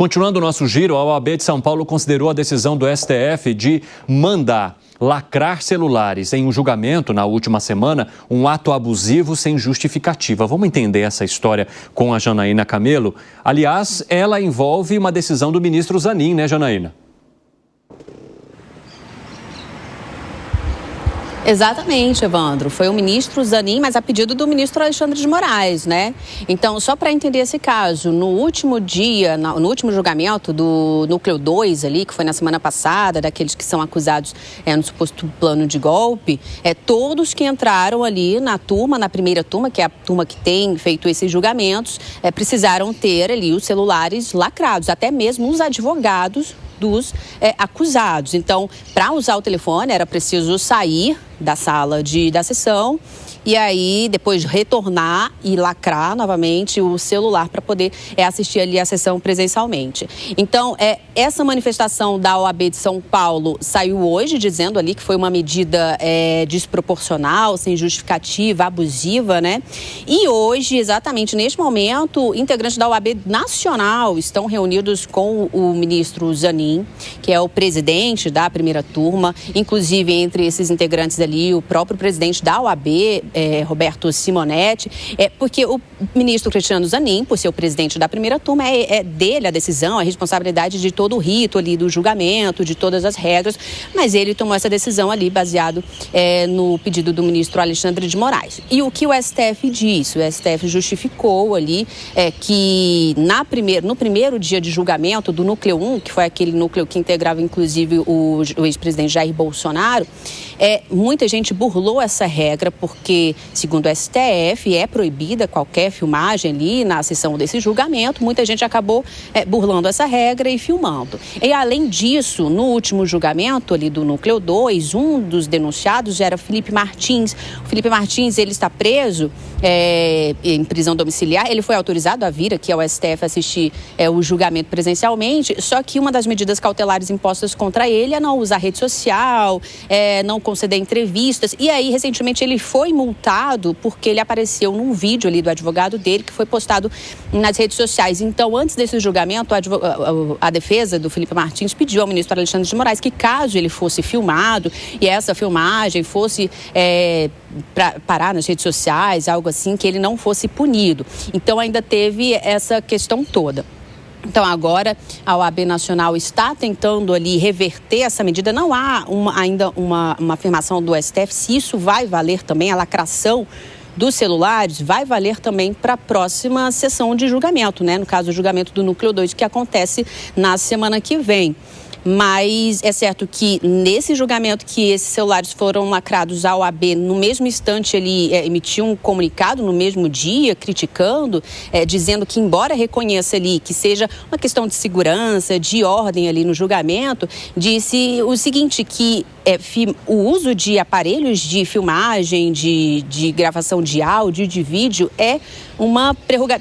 Continuando o nosso giro, a OAB de São Paulo considerou a decisão do STF de mandar lacrar celulares em um julgamento na última semana um ato abusivo sem justificativa. Vamos entender essa história com a Janaína Camelo. Aliás, ela envolve uma decisão do ministro Zanin, né, Janaína? Exatamente, Evandro. Foi o ministro Zanin, mas a pedido do ministro Alexandre de Moraes, né? Então, só para entender esse caso, no último dia, no último julgamento do Núcleo 2 ali, que foi na semana passada, daqueles que são acusados no suposto plano de golpe, todos que entraram ali na primeira turma, que é a turma que tem feito esses julgamentos, precisaram ter ali os celulares lacrados, até mesmo os advogados dos acusados. Então, para usar o telefone, era preciso sair da sala da sessão e aí depois retornar e lacrar novamente o celular para poder assistir ali a sessão presencialmente. Então, essa manifestação da OAB de São Paulo saiu hoje dizendo ali que foi uma medida desproporcional, sem justificativa, abusiva, né? E hoje, exatamente neste momento, integrantes da OAB Nacional estão reunidos com o ministro Zanin, que é o presidente da primeira turma, inclusive entre esses integrantes ali, o próprio presidente da OAB, Roberto Simonetti, porque o ministro Cristiano Zanin, por ser o presidente da primeira turma, é dele a decisão, a responsabilidade de todo o rito ali do julgamento, de todas as regras, mas ele tomou essa decisão ali baseado no pedido do ministro Alexandre de Moraes. E o que o STF disse? O STF justificou ali que no primeiro dia de julgamento do Núcleo 1, que foi aquele núcleo que integrava inclusive o ex-presidente Jair Bolsonaro, muita gente burlou essa regra porque, segundo o STF, é proibida qualquer filmagem ali na sessão desse julgamento. Muita gente acabou burlando essa regra e filmando. E, além disso, no último julgamento ali do Núcleo 2, um dos denunciados era Felipe Martins. O Felipe Martins, ele está preso em prisão domiciliar. Ele foi autorizado a vir aqui ao STF assistir o julgamento presencialmente, só que uma das medidas cautelares impostas contra ele é não usar rede social, não conceder entrevistas. E aí, recentemente, ele foi multado porque ele apareceu num vídeo ali do advogado dele que foi postado nas redes sociais. Então, antes desse julgamento, a defesa do Felipe Martins pediu ao ministro Alexandre de Moraes que, caso ele fosse filmado e essa filmagem fosse parar nas redes sociais, algo assim, que ele não fosse punido. Então, ainda teve essa questão toda. Então, agora, a OAB Nacional está tentando ali reverter essa medida. Não há ainda uma afirmação do STF se isso vai valer também, a lacração dos celulares vai valer também para a próxima sessão de julgamento, né? No caso, o julgamento do Núcleo 2, que acontece na semana que vem. Mas é certo que nesse julgamento que esses celulares foram lacrados, a OAB, no mesmo instante, ele emitiu um comunicado no mesmo dia, criticando, dizendo que, embora reconheça ali que seja uma questão de segurança, de ordem ali no julgamento, disse o seguinte, que o uso de aparelhos de filmagem, de gravação de áudio, de vídeo,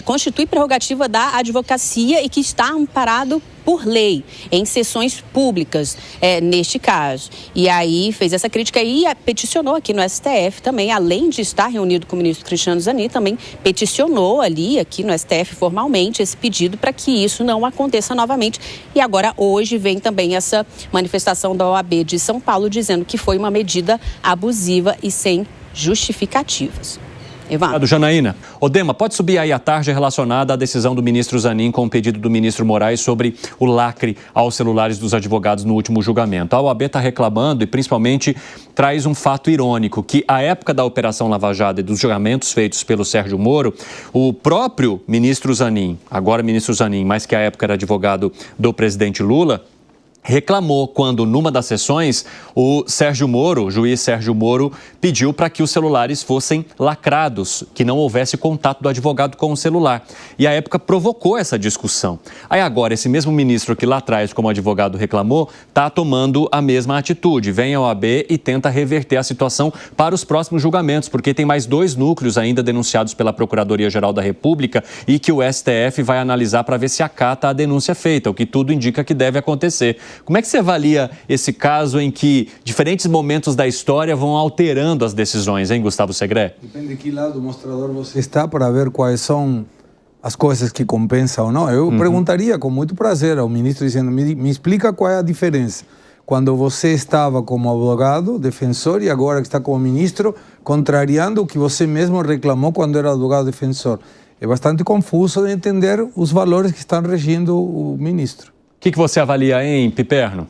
constitui prerrogativa da advocacia e que está amparado por lei, em sessões públicas, neste caso. E aí fez essa crítica e peticionou aqui no STF também, além de estar reunido com o ministro Cristiano Zanin, também peticionou ali, aqui no STF, formalmente, esse pedido para que isso não aconteça novamente. E agora, hoje, vem também essa manifestação da OAB de São Paulo, dizendo que foi uma medida abusiva e sem justificativas. Obrigado, Janaína. Odema, pode subir aí a tarja relacionada à decisão do ministro Zanin com o pedido do ministro Moraes sobre o lacre aos celulares dos advogados no último julgamento. A OAB está reclamando e, principalmente, traz um fato irônico, que à época da Operação Lava Jato e dos julgamentos feitos pelo Sérgio Moro, o próprio ministro Zanin, agora ministro Zanin, mas que à época era advogado do presidente Lula, reclamou quando, numa das sessões, o juiz Sérgio Moro, pediu para que os celulares fossem lacrados, que não houvesse contato do advogado com o celular. E à época provocou essa discussão. Aí agora, esse mesmo ministro que lá atrás, como advogado, reclamou, está tomando a mesma atitude. Vem à OAB e tenta reverter a situação para os próximos julgamentos, porque tem mais 2 núcleos ainda denunciados pela Procuradoria-Geral da República e que o STF vai analisar para ver se acata a denúncia feita, o que tudo indica que deve acontecer. Como é que você avalia esse caso em que diferentes momentos da história vão alterando as decisões, hein, Gustavo Segré? Depende de que lado do mostrador você está para ver quais são as coisas que compensam ou não, eu perguntaria com muito prazer ao ministro, dizendo, me explica qual é a diferença. Quando você estava como advogado, defensor, e agora que está como ministro, contrariando o que você mesmo reclamou quando era advogado defensor. É bastante confuso de entender os valores que estão regindo o ministro. O que você avalia, hein, Piperno?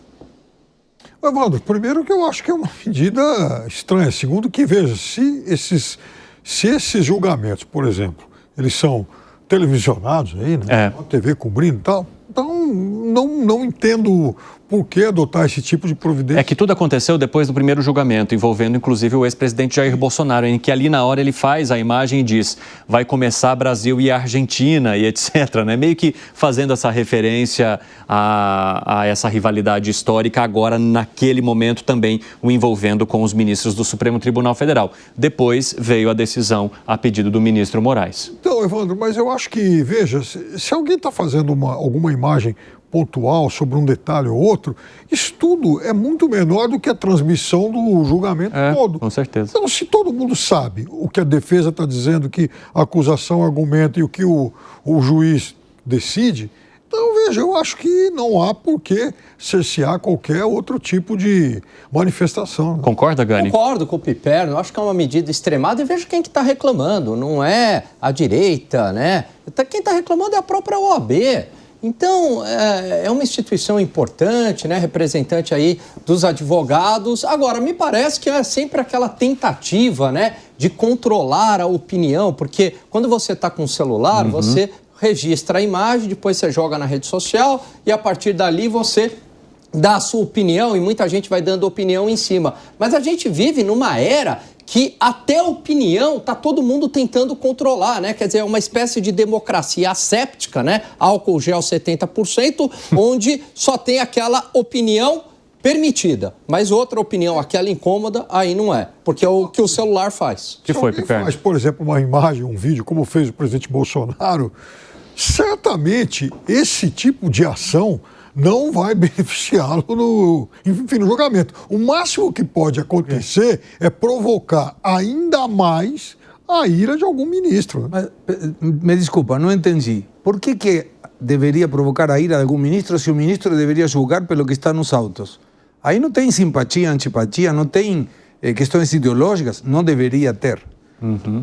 Evandro, primeiro que eu acho que é uma medida estranha. Segundo que, veja, se esses julgamentos, por exemplo, eles são televisionados aí, né? A TV cobrindo e tal, então não entendo por que adotar esse tipo de providência. É que tudo aconteceu depois do primeiro julgamento, envolvendo inclusive o ex-presidente Jair Bolsonaro, em que ali na hora ele faz a imagem e diz, vai começar Brasil e Argentina e etc, né? Meio que fazendo essa referência a essa rivalidade histórica, agora naquele momento também o envolvendo com os ministros do Supremo Tribunal Federal. Depois veio a decisão a pedido do ministro Moraes. Então, Evandro, mas eu acho que, veja, se alguém está fazendo alguma imagem pontual sobre um detalhe ou outro, isso tudo é muito menor do que a transmissão do julgamento todo. Com certeza. Então, se todo mundo sabe o que a defesa está dizendo, que a acusação argumenta e o que o juiz decide, então, veja, eu acho que não há por que cercear qualquer outro tipo de manifestação. Né? Concorda, Gani? Concordo com o Piperno, eu acho que é uma medida extremada e veja quem que está reclamando, não é a direita, né? Quem está reclamando é a própria OAB. Então, é uma instituição importante, né, representante aí dos advogados. Agora, me parece que é sempre aquela tentativa, né, de controlar a opinião, porque quando você está com o celular, você registra a imagem, depois você joga na rede social e a partir dali você dá a sua opinião e muita gente vai dando opinião em cima. Mas a gente vive numa era que até a opinião está todo mundo tentando controlar, né? Quer dizer, é uma espécie de democracia asséptica, né? Álcool gel 70%, onde só tem aquela opinião permitida, mas outra opinião, aquela incômoda, aí não é, porque é o que o celular faz. Que foi, Piperno? Faz, por exemplo, uma imagem, um vídeo, como fez o presidente Bolsonaro, certamente esse tipo de ação não vai beneficiá-lo no julgamento. O máximo que pode acontecer é provocar ainda mais a ira de algum ministro. Mas, me desculpa, não entendi. Por que deveria provocar a ira de algum ministro se o ministro deveria julgar pelo que está nos autos? Aí não tem simpatia, antipatia, não tem questões ideológicas, não deveria ter.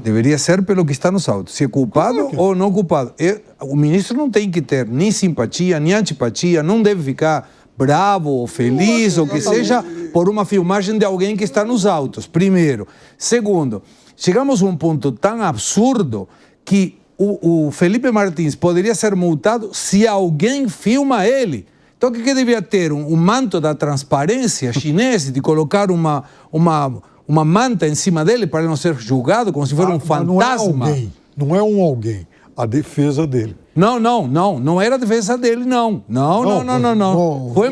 Deveria ser pelo que está nos autos. Se é culpado ou não culpado. O ministro não tem que ter nem simpatia, nem antipatia, não deve ficar bravo ou feliz, ou que seja, por uma filmagem de alguém que está nos autos, primeiro. Segundo, chegamos a um ponto tão absurdo que o Felipe Martins poderia ser multado se alguém filma ele. Então, o que devia ter? Um manto da transparência chinês, de colocar uma manta em cima dele para ele não ser julgado, como se fosse um fantasma. Não é alguém, a defesa dele. Não era a defesa dele, não. Não. Foi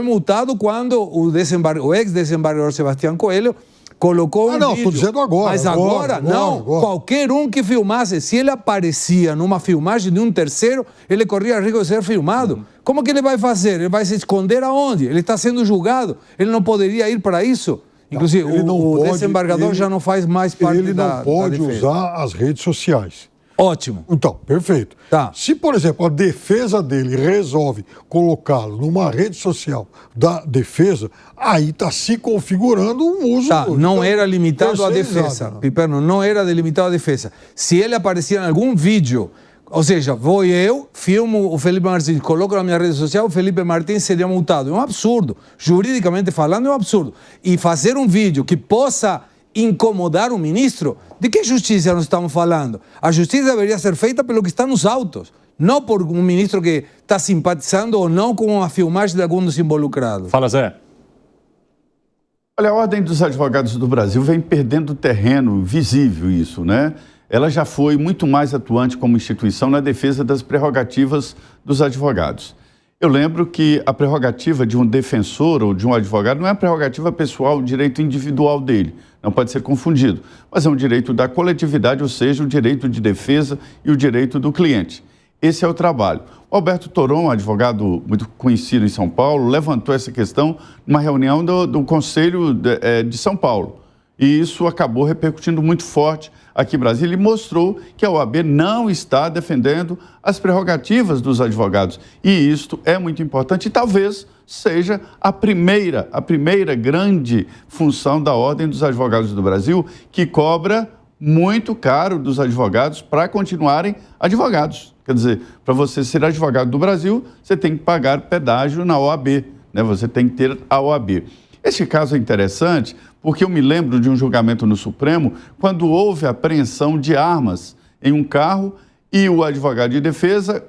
multado quando o ex-desembargador Sebastião Coelho colocou um vídeo. Estou dizendo agora. Mas agora. Qualquer um que filmasse, se ele aparecia numa filmagem de um terceiro, ele corria risco de ser filmado. Como que ele vai fazer? Ele vai se esconder aonde? Ele está sendo julgado. Ele não poderia ir para isso? Inclusive, o desembargador já não faz mais parte da defesa. Ele não pode usar as redes sociais. Ótimo. Então, perfeito. Tá. Se, por exemplo, a defesa dele resolve colocá-lo numa rede social da defesa, aí está se configurando um uso... Não era limitado à defesa. Piperno, não era limitado à defesa. Se ele aparecia em algum vídeo, ou seja, vou eu, filmo o Felipe Martins, coloco na minha rede social, o Felipe Martins seria multado. É um absurdo. Juridicamente falando, é um absurdo. E fazer um vídeo que possa incomodar o ministro, de que justiça nós estamos falando? A justiça deveria ser feita pelo que está nos autos, não por um ministro que está simpatizando ou não com a filmagem de algum dos involucrados. Fala, Zé. Olha, a Ordem dos Advogados do Brasil vem perdendo terreno visível isso, né? Ela já foi muito mais atuante como instituição na defesa das prerrogativas dos advogados. Eu lembro que a prerrogativa de um defensor ou de um advogado não é a prerrogativa pessoal, o direito individual dele, não pode ser confundido, mas é um direito da coletividade, ou seja, o direito de defesa e o direito do cliente. Esse é o trabalho. O Alberto Toron, um advogado muito conhecido em São Paulo, levantou essa questão numa reunião do Conselho de São Paulo. E isso acabou repercutindo muito forte aqui em Brasília e mostrou que a OAB não está defendendo as prerrogativas dos advogados. E isto é muito importante e talvez seja a primeira grande função da Ordem dos Advogados do Brasil, que cobra muito caro dos advogados para continuarem advogados. Quer dizer, para você ser advogado do Brasil, você tem que pagar pedágio na OAB, né? Você tem que ter a OAB. Este caso é interessante porque eu me lembro de um julgamento no Supremo quando houve apreensão de armas em um carro e o advogado de defesa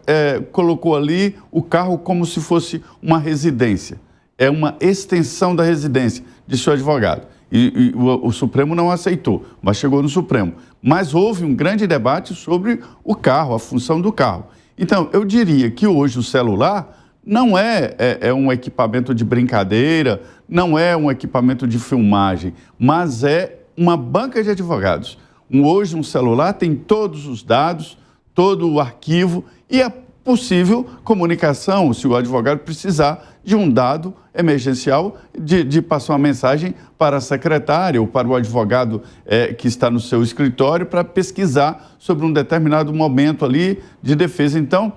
colocou ali o carro como se fosse uma residência. É uma extensão da residência de seu advogado. E o Supremo não aceitou, mas chegou no Supremo. Mas houve um grande debate sobre o carro, a função do carro. Então, eu diria que hoje o celular não é um equipamento de brincadeira, não é um equipamento de filmagem, mas é uma banca de advogados. Hoje um celular tem todos os dados, todo o arquivo e a possível comunicação, se o advogado precisar de um dado emergencial, de passar uma mensagem para a secretária ou para o advogado que está no seu escritório para pesquisar sobre um determinado momento ali de defesa. Então,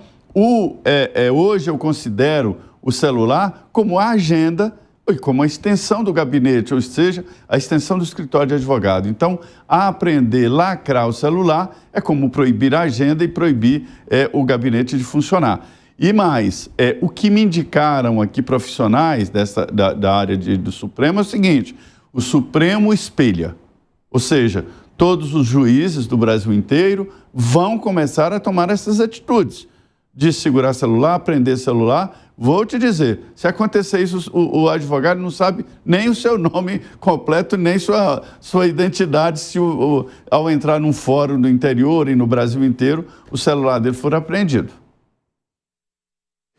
hoje eu considero o celular como a agenda e como a extensão do gabinete, ou seja, a extensão do escritório de advogado. Então, apreender, lacrar o celular é como proibir a agenda e proibir o gabinete de funcionar. E mais, o que me indicaram aqui profissionais da área do Supremo é o seguinte: o Supremo espelha, ou seja, todos os juízes do Brasil inteiro vão começar a tomar essas atitudes de segurar celular, prender celular. Vou te dizer, se acontecer isso, o advogado não sabe nem o seu nome completo, nem sua identidade, se ao entrar num fórum do interior e no Brasil inteiro, o celular dele for apreendido.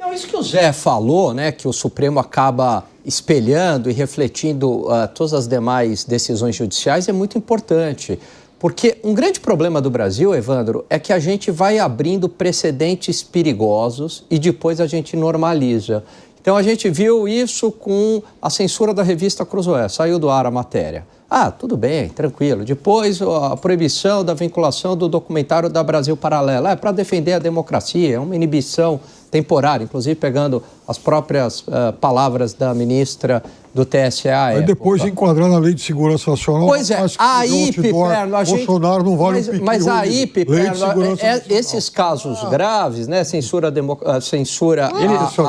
Não, isso que o Zé falou, né, que o Supremo acaba espelhando e refletindo todas as demais decisões judiciais, é muito importante. Porque um grande problema do Brasil, Evandro, é que a gente vai abrindo precedentes perigosos e depois a gente normaliza. Então a gente viu isso com a censura da revista Cruzoé, saiu do ar a matéria. Ah, tudo bem, tranquilo. Depois a proibição da vinculação do documentário da Brasil Paralelo. É para defender a democracia, é uma inibição temporária, inclusive pegando as próprias palavras da ministra do TSE. Aí depois enquadrar na Lei de Segurança Nacional. Pois é, aí, Piperno, a gente... Bolsonaro não vale um piquinho. Mas aí, Piperno, esses casos graves, né, censura...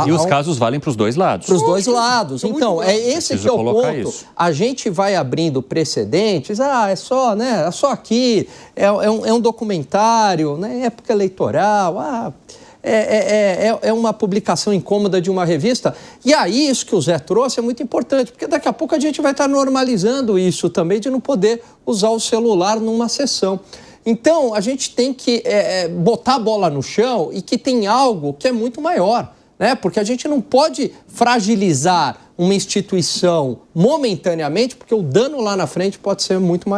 E os casos valem para os dois lados. Para os dois lados. Então, esse que é o ponto. Isso. A gente vai abrindo precedentes, é só, né, é só aqui, é um documentário, né, época eleitoral, é uma publicação incômoda de uma revista. E aí, isso que o Zé trouxe é muito importante, porque daqui a pouco a gente vai estar normalizando isso também, de não poder usar o celular numa sessão. Então, a gente tem que botar a bola no chão e que tem algo que é muito maior, né? Porque a gente não pode fragilizar uma instituição momentaneamente, porque o dano lá na frente pode ser muito maior.